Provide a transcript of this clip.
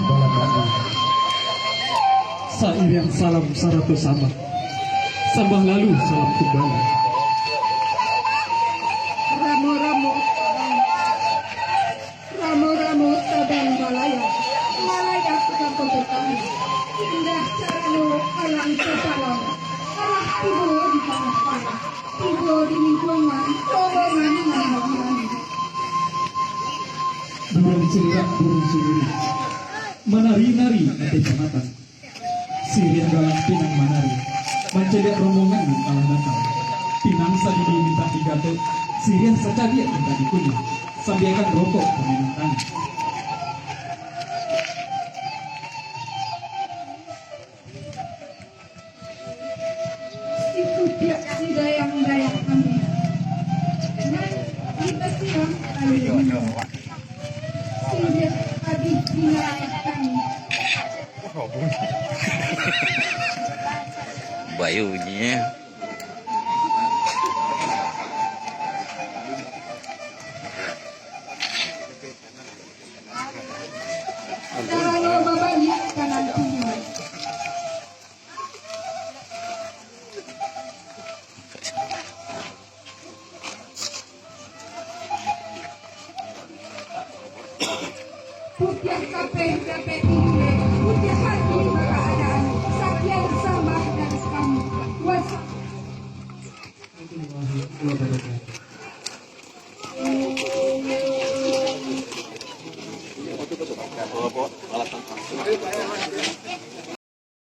balapati. Sairian salam sarato sama. Sambah lalu salam kembali. Ramo-ramo tabang. Ramo-ramo tabang malaya. Malaya tukang kobetan. Indah carano alang kepalang. Alah tibo di tanah-tanah. Tibo di lingkungan. Dorongan manang-manang. Dengan cerita burung suri, menari-nari ate camatan. Sirian galang pinang manari, mencedek rombongan di alam datang. Pinang sadidi minta pidato, sirian secadia minta dikunyah. Sambiakan rokok peminatan. Itu dia si dayang-dayang kami. Dan kita siang kali ini. Sehingga tadi wilayah kami. Bayunya Caranya babalik kanan kiri. Putih kape tinggi, putih hati keadaan, sakian sama dan kami. Was alat